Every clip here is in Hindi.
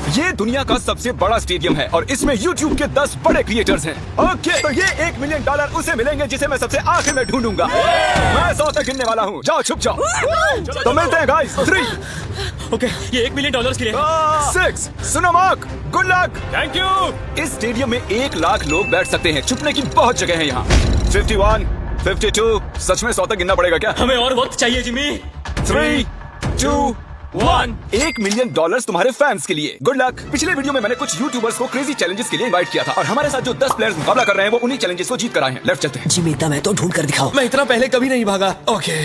ये दुनिया का सबसे बड़ा स्टेडियम है और इसमें YouTube के 10 बड़े क्रिएटर्स हैं। ओके, तो ये $1 मिलियन उसे मिलेंगे जिसे मैं सबसे आखिर में ढूंढूंगा। मैं 100 तक गिनने वाला हूँ, जाओ छुप जाओ। तो मिलते हैं गाइस। 3 ओके, ये $1 मिलियन के लिए 6 सुनो mark, good luck. Thank you. इस स्टेडियम में 1 लाख लोग बैठ सकते हैं। छुपने की बहुत जगह है यहाँ। 51 52 सच में 100 तक गिनना पड़ेगा क्या? हमें और वक्त चाहिए जिमी। 3 2 1 $1 मिलियन तुम्हारे फैंस के लिए। Good luck. पिछले वीडियो में मैंने कुछ यूट्यूबर्स को क्रेजी चैलेंजेस के लिए इनवाइट किया था और हमारे साथ जो 10 प्लेयर्स मुकाबला कर रहे हैं वो उन्हीं चैलेंजेस को जीत कर आए हैं। लेफ्ट चलते हैं। जिमी इतना मैं तो ढूंढ कर दिखाओ। मैं इतना पहले कभी नहीं भागा। ओके,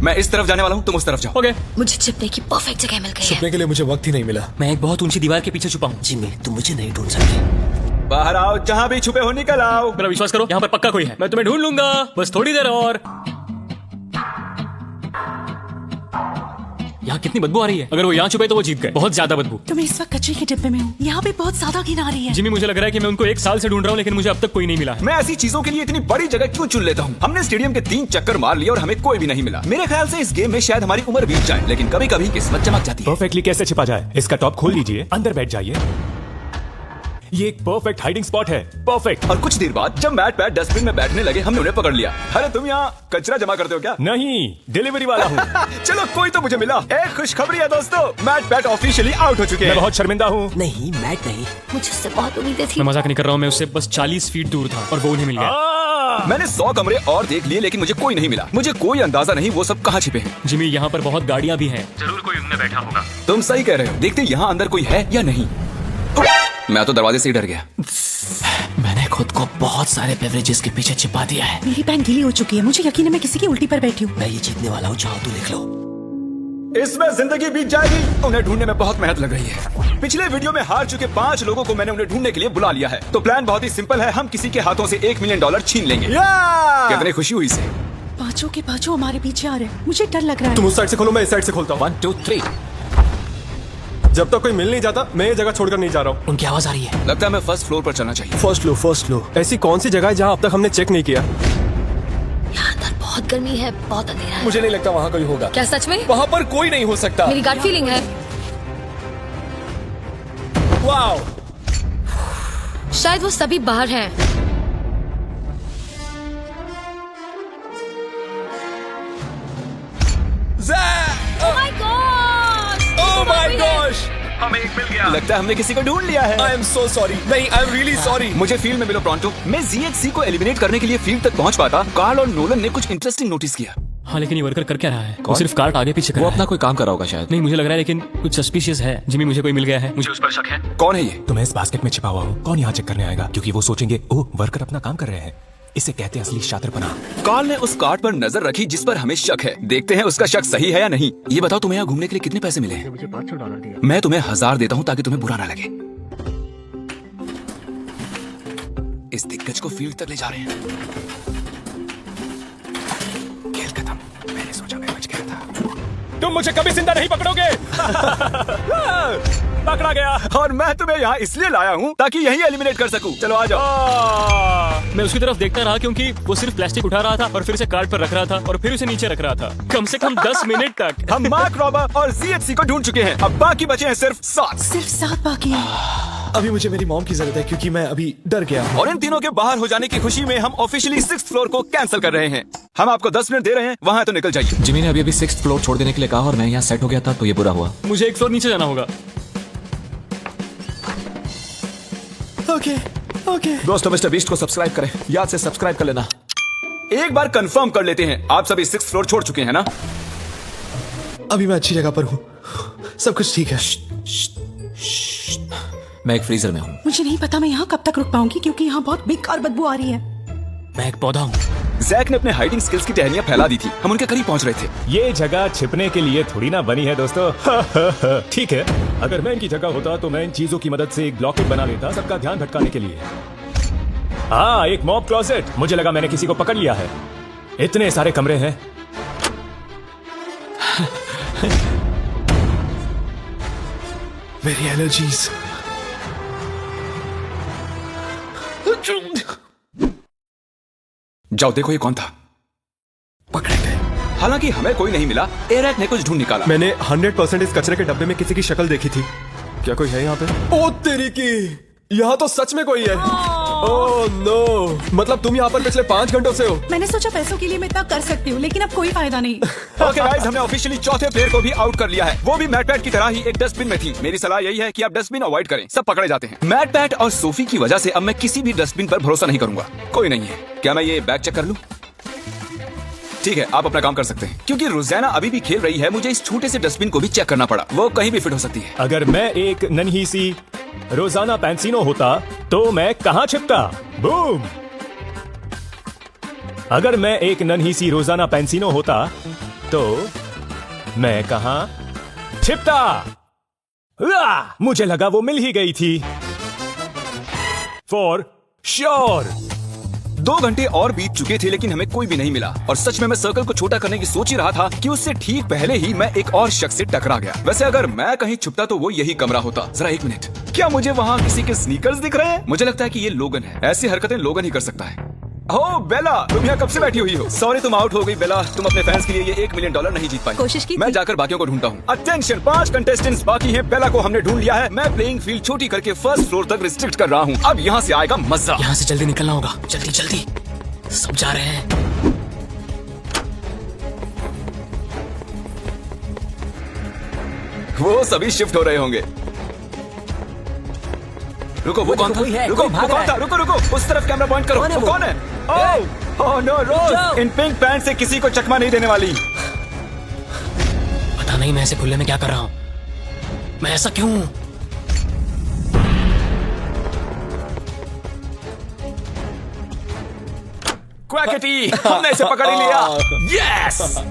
मैं इस तरफ जाने वाला हूँ, तुम उस तरफ जाओ। ओके, मुझे छिपने की परफेक्ट जगह मिल गई है। छुपने के लिए मुझे वक्त ही नहीं मिला। मैं एक बहुत ऊंची दीवार के पीछे छुपा हूँ। जिमी तुम मुझे नहीं ढूंढ सकते। बाहर आओ, जहाँ भी छुपे हो निकल आओ। मेरा विश्वास करो, यहाँ पर पक्का कोई है। मैं तुम्हें ढूंढ लूंगा, बस थोड़ी देर और। यहाँ कितनी बदबू आ रही है। अगर वो यहाँ छुपे तो वो जीत गए। बहुत ज्यादा बदबू। तो मैं इस वक्त कचरे के डिब्बे में हूँ। यहाँ पे बहुत ज्यादा घिन आ रही है। जिमी मुझे लग रहा है कि मैं उनको 1 साल से ढूंढ रहा हूँ लेकिन मुझे अब तक कोई नहीं मिला है। मैं ऐसी चीजों के लिए इतनी बड़ी जगह क्यों चुन लेता हूँ? हमने स्टेडियम के 3 चक्कर मार लिए और हमें कोई भी नहीं मिला। मेरे ख्याल से इस गेम में शायद हमारी उम्र बीत जाए, लेकिन कभी कभी किस्मत चमक जाती है। परफेक्टली कैसे छिपा जाए? इसका टॉप खोल लीजिए, अंदर बैठ जाइए। ये एक परफेक्ट हाइडिंग स्पॉट है। परफेक्ट। और कुछ देर बाद जब मैट पैट डस्टबिन में बैठने लगे हमने उन्हें पकड़ लिया। अरे तुम यहाँ कचरा जमा करते हो क्या? नहीं, डिलीवरी वाला हूँ। चलो कोई तो मुझे मिला। एक खुशखबरी है दोस्तों, मैट पैट ऑफिशियली आउट हो चुके मैं हैं। बहुत शर्मिंदा हूँ। नहीं मैट नहीं। मुझे उससे बहुत उम्मीदें थी। मैं मजाक नहीं कर रहा हूँ, मैं उससे बस 40 फीट दूर था और वो उन्हें मिल गया। मैंने 100 कमरे और देख लिए लेकिन मुझे कोई नहीं मिला। मुझे कोई अंदाजा नहीं वो सब कहाँ छिपे हैं। जिमी यहाँ पर बहुत गाड़ियाँ भी हैं। जरूर कोई उनमें बैठा होगा। तुम सही कह रहे हो। देखते यहाँ अंदर कोई है या नहीं। मैं तो दरवाजे से ही डर गया। मैंने खुद को बहुत सारे बेवरेजेस के पीछे छिपा दिया है। मेरी पैंट गीली हो चुकी है। मुझे यकीन है मैं किसी की उल्टी पर बैठी हूँ। मैं ये जीतने वाला हूँ, चाहो तो लिख लो। इसमें जिंदगी बीत जाएगी। उन्हें ढूंढने में बहुत मेहनत लग रही है। पिछले वीडियो में हार चुके 5 लोगों को मैंने उन्हें ढूंढने के लिए बुला लिया है। तो प्लान बहुत ही सिंपल है, हम किसी के हाथों से $1 मिलियन छीन लेंगे। कितनी खुशी हुई इसे। पांचों के पांचों हमारे पीछे आ रहे हैं। मुझे डर लग रहा है। तुम उस साइड से खोलो, मैं इस साइड से खोलता हूँ। 1 2 3। जब तक कोई मिल नहीं जाता मैं ये जगह छोड़कर नहीं जा रहा हूँ। उनकी आवाज आ रही है। लगता है मैं फर्स्ट फ्लोर पर चलना चाहिए। First floor. ऐसी कौन सी जगह है जहाँ अब तक हमने चेक नहीं किया? यहाँ अंदर बहुत गर्मी है, बहुत अंधेरा है। मुझे नहीं लगता वहाँ कोई होगा। क्या सच में? वहाँ पर कोई नहीं हो सकता। मेरी गट फीलिंग है। वाओ, शायद वो सभी बाहर हैं। Zac! Oh my gosh! Oh my gosh! हमें एक मिल गया। लगता है हमने किसी को ढूंढ लिया है। I am so sorry. नहीं, I am really sorry. मुझे फील्ड में मिलो प्रॉन्टो। मैं ZHC को एलिमिनेट करने के लिए फील्ड तक पहुंच पाता। कार्ल और नोलन ने कुछ इंटरेस्टिंग नोटिस किया। हाँ, लेकिन ये वर्कर कर क्या रहा है? वो सिर्फ कार्ट आगे पीछे कर रहा है। कोई काम कर रहा होगा शायद। नहीं, मुझे लग रहा है लेकिन कुछ सस्पिशियस है। जिमी मुझे कोई मिल गया है, मुझे उस पर शक है। कौन है ये? तो मैं इस बास्केट में छिपा हुआ हूँ। कौन यहाँ चेक करने आएगा? क्योंकि वो सोचेंगे ओह वर्कर अपना काम कर रहे हैं। इसे कहते हैं असली शातिरपना। कार्ल ने उस कार्ड पर नजर रखी जिस पर हमें शक है। देखते हैं उसका शक सही है या नहीं। ये बताओ तुम्हें यहाँ घूमने के लिए कितने पैसे मिले हैं? मुझे $500 दिया। मैं तुम्हें 1000 देता हूँ ताकि तुम्हें बुरा ना लगे। इस दिग्गज को फील्ड तक ले जा रहे हैं। खेल खत्म। मैंने सोचा मैं बच गया था। तुम मुझे कभी जिंदा नहीं पकड़ोगे। पकड़ा गया। और मैं तुम्हें यहाँ इसलिए लाया हूँ ताकि यही एलिमिनेट कर सकूं। चलो आ जाओ। मैं उसकी तरफ देखता रहा क्योंकि वो सिर्फ प्लास्टिक उठा रहा था और फिर से कार्ड पर रख रहा था और फिर उसे नीचे रख रहा था। कम से कम 10 मिनट तक। हम मार्क रॉबर और ZHC को ढूंढ चुके हैं। अब बाकी बचे हैं सिर्फ 7। सिर्फ 7 बाकी हैं। अभी मुझे मेरी मॉम की जरूरत है क्योंकि मैं अभी डर गया हूँ। और इन तीनों के बाहर हो जाने की खुशी में हम ऑफिशियली 6th फ्लोर को कैंसिल कर रहे हैं। हम आपको 10 मिनट दे रहे हैं, वहाँ तो निकल जाइए। जिमी ने अभी 6th फ्लोर छोड़ देने के लिए कहा और मैं यहाँ सेट हो गया था तो ये बुरा हुआ। मुझे 1 फ्लोर नीचे जाना होगा। ओके। दोस्तों मिस्टर बीस्ट को सब्सक्राइब करें। याद से सब्सक्राइब कर लेना। एक बार कंफर्म कर लेते हैं, आप सभी 6th फ्लोर छोड़ चुके हैं ना? अभी मैं अच्छी जगह पर हूँ, सब कुछ ठीक है। मैं एक फ्रीजर में हूँ। मुझे नहीं पता मैं यहाँ कब तक रुक पाऊंगी क्योंकि यहाँ बहुत बेकार बदबू आ रही है। मैं एक पौधा हूँ। जैक ने अपने हाइडिंग स्किल्स की टहनियां फैला दी थी। हम उनके करीब पहुंच रहे थे। ये जगह छिपने के लिए थोड़ी ना बनी है दोस्तों। ठीक है, अगर मैं इनकी जगह होता तो मैं इन चीजों की मदद से एक ब्लॉकेट बना लेता सबका ध्यान भटकाने के लिए। हाँ, एक मॉब क्लोजेट। मुझे लगा मैंने किसी को पकड़ लिया है। इतने सारे कमरे हैं। मेरी एलर्जीज। जाओ देखो ये कौन था। पकड़े गए। हालांकि हमें कोई नहीं मिला, एरैक ने कुछ ढूंढ निकाला। मैंने 100% इस कचरे के डब्बे में किसी की शक्ल देखी थी। क्या कोई है यहाँ पे? ओ तेरी की, यहाँ तो सच में कोई है। ओह नो, मतलब तुम यहाँ पर पिछले 5 घंटों से हो। मैंने सोचा पैसों के लिए मैं इतना कर सकती हूँ, लेकिन अब कोई फायदा नहीं। ओके गाइस, हमने ऑफिशियली चौथे प्लेयर को भी आउट कर लिया है। वो भी मैट पैट की तरह ही एक डस्टबिन में थी। मेरी सलाह यही है कि आप डस्टबिन अवॉइड करें, सब पकड़े जाते हैं। मैट पैट और सोफी की वजह से अब मैं किसी भी डस्टबिन पर भरोसा नहीं करूंगा। कोई नहीं है। क्या मैं ये बैग चेक कर लूं? ठीक है, आप अपना काम कर सकते हैं। क्योंकि रोजाना अभी भी खेल रही है, मुझे इस छोटे से डस्टबिन को भी चेक करना पड़ा। वो कहीं भी फिट हो सकती है। अगर मैं एक नन्ही सी रोजाना पैंसिनो होता तो मैं कहाँ छिपता? बूम! अगर मैं एक नन्ही सी रोजाना पैंसिनो होता तो मैं कहाँ छिपता? मुझे लगा वो मिल ही गई थी। For sure. 2 घंटे और बीत चुके थे, लेकिन हमें कोई भी नहीं मिला। और सच में मैं सर्कल को छोटा करने की सोच ही रहा था कि उससे ठीक पहले ही मैं एक और शख्स से टकरा गया। वैसे अगर मैं कहीं छुपता तो वो यही कमरा होता। जरा एक मिनट, क्या मुझे वहाँ किसी के स्नीकर्स दिख रहे हैं? मुझे लगता है कि ये लोगन है। ऐसी हरकतें लोगन ही कर सकता है। ओह बेला, तुम यहाँ कब से बैठी हुई हो? सॉरी तुम आउट हो गई बेला। तुम अपने फैंस के लिए ये $1 मिलियन नहीं जीत पाई। कोशिश की मैं थी। जाकर बाकियों को ढूंढता हूँ। अटेंशन, 5 कंटेस्टेंट्स बाकी हैं। बेला को हमने ढूंढ लिया है। मैं प्लेइंग फील्ड छोटी करके फर्स्ट फ्लोर तक रिस्ट्रिक्ट कर रहा हूँ। अब यहाँ से आएगा मजा। यहाँ से जल्दी निकलना होगा, जल्दी जल्दी। सब जा रहे हैं। वो सभी शिफ्ट हो रहे होंगे। रुको, वो कौन था? रुको, वो कौन था? रुको रुको, उस तरफ कैमरा पॉइंट करो। वो कौन है? ओह नो, रोज इन पिंक पैंट से किसी को चकमा नहीं देने वाली। पता नहीं मैं ऐसे खुले में क्या कर रहा हूँ। मैं ऐसा क्यों हूँ? क्वैकेटी, हमने इसे पकड़ ही लिया। यस!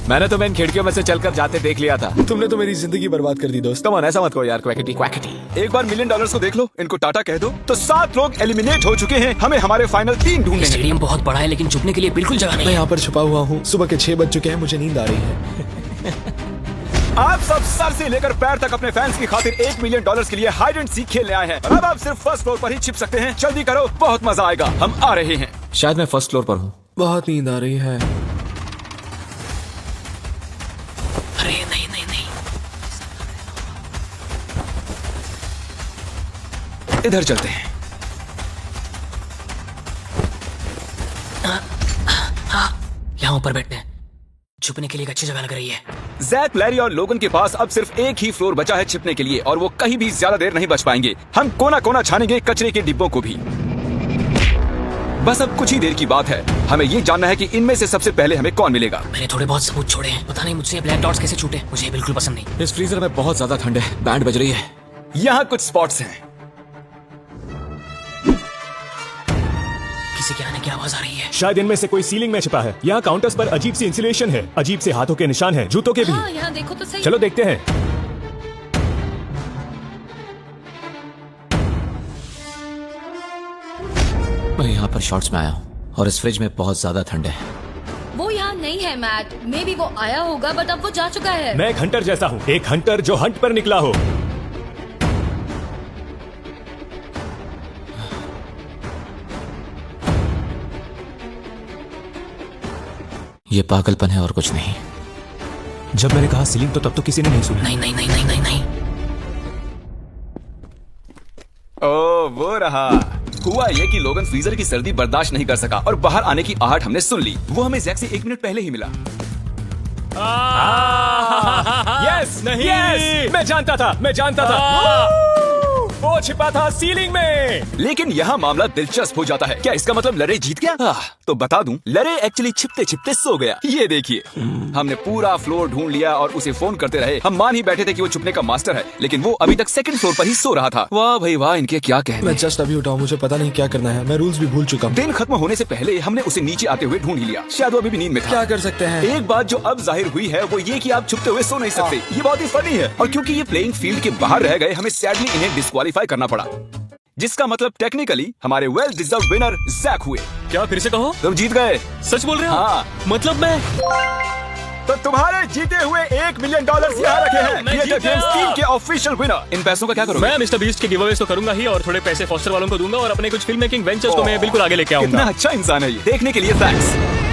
मैंने तुम्हें इन खिड़कियों में से चलकर जाते देख लिया था। तुमने तो मेरी जिंदगी बर्बाद कर दी दोस्त। कम ऑन, ऐसा मत करो यार क्वैकेटी। एक बार $1 मिलियन को देख लो, इनको टाटा कह दो। तो 7 लोग एलिमिनेट हो चुके हैं। हमें हमारे फाइनल 3 ढूंढने हैं। स्टेडियम बहुत बड़ा है, लेकिन छुपने के लिए बिल्कुल जगह नहीं मैं है। यहाँ पर छुपा हुआ हूँ। सुबह के 6 बज चुके हैं, मुझे नींद आ रही है। आप सब सर से लेकर पैर तक अपने फैंस की खातिर $1 मिलियन के लिए हाइड एंड सीक खेलने आए हैं। अब आप सिर्फ फर्स्ट फ्लोर पर ही छिप सकते हैं। जल्दी करो, बहुत मजा आएगा। हम आ रहे हैं। शायद मैं फर्स्ट फ्लोर पर हूँ। बहुत नींद आ रही है। अरे नहीं नहीं नहीं, इधर चलते हैं। यहाँ ऊपर बैठते हैं। छुपने के लिए एक अच्छी जगह लग रही है। जैक, लैरी और लोगन के पास अब सिर्फ एक ही फ्लोर बचा है छिपने के लिए, और वो कहीं भी ज्यादा देर नहीं बच पाएंगे। हम कोना कोना छानेंगे, कचरे के डिब्बों को भी। बस अब कुछ ही देर की बात है। हमें ये जानना है कि इनमें से सबसे पहले हमें कौन मिलेगा। मैंने थोड़े बहुत सबूत छोड़े हैं। पता नहीं मुझसे ये ब्लैक डॉट्स कैसे छूटे। मुझे ये बिल्कुल पसंद नहीं। इस फ्रीजर में बहुत ज्यादा ठंड है। बैंड बज रही है। यहाँ कुछ स्पॉट्स हैं। किसी के आने की आवाज आ रही है। शायद इनमें से कोई सीलिंग में छिपा है। यहाँ काउंटर्स पर अजीब सी इंसुलेशन है। अजीब से हाथों के निशान हैं, जूतों के भी। हाँ, यहाँ देखो तो सही। चलो देखते हैं। मैं यहाँ पर शॉर्ट्स में आया हूँ और इस फ्रिज में बहुत ज्यादा ठंड है। वो यहाँ नहीं है मैट। मे बी वो आया होगा, बट अब वो जा चुका है। मैं एक हंटर जैसा हूँ, एक हंटर जो हंट पर निकला हो। ये पागलपन है और कुछ नहीं। जब मैंने कहा सीलिंग तो तब तो किसी ने नहीं सुना। नहीं नहीं नहीं नहीं नहीं नहीं। ओह, वो रहा। हुआ ये कि लोगन फ्रीजर की सर्दी बर्दाश्त नहीं कर सका और बाहर आने की आहट हमने सुन ली। वो हमें जैक से 1 मिनट पहले ही मिला। यस, नहीं, yes! मैं जानता था। वो छिपा था सीलिंग में। लेकिन यहाँ मामला दिलचस्प हो जाता है। क्या इसका मतलब लरे जीत गया? तो बता दूं, लरे एक्चुअली छिपते छिपते सो गया। ये देखिए, हमने पूरा फ्लोर ढूंढ लिया और उसे फोन करते रहे। हम मान ही बैठे थे कि वो छुपने का मास्टर है, लेकिन वो अभी तक 2nd फ्लोर पर ही सो रहा था। वाह भाई वाह, इनके क्या कहने। मैं जस्ट अभी उठा हूँ, मुझे पता नहीं क्या करना है। मैं रूल्स भी भूल चुका हूँ। दिन खत्म होने से पहले हमने उसे नीचे आते हुए ढूंढ ही लिया। शायद वो अभी भी नींद में था। क्या कर सकते हैं? एक बात जो अब जाहिर हुई है वो ये कि आप छुपते हुए सो नहीं सकते। ये बहुत ही फनी है। और क्योंकि ये प्लेइंग फील्ड के बाहर रह गए, हमें सैडली इन्हें डिस्क्वालीफाई करना पड़ा, जिसका मतलब टेक्निकली हमारे वेल डिजर्व विनर जैक हुए। क्या फिर से कहो? तुम जीत गए। सच बोल रहे हो? हाँ। मतलब मैं तो तुम्हारे जीते हुए $1 मिलियन यहाँ रखे हैं। मैं ये जीत द गेम्स गया। टीम के ऑफिशियल विनर। इन पैसों का क्या करोगे? मैं मिस्टर बीस्ट के गिवअवेज तो करूंगा ही, और थोड़े पैसे फॉस्टर वालों को दूंगा, और अपने कुछ फिल्म मेकिंग वेंचर्स को मैं बिल्कुल आगे लेके कितना आऊंगा। अच्छा इंसान है ये। देखने के लिए थैंक्स।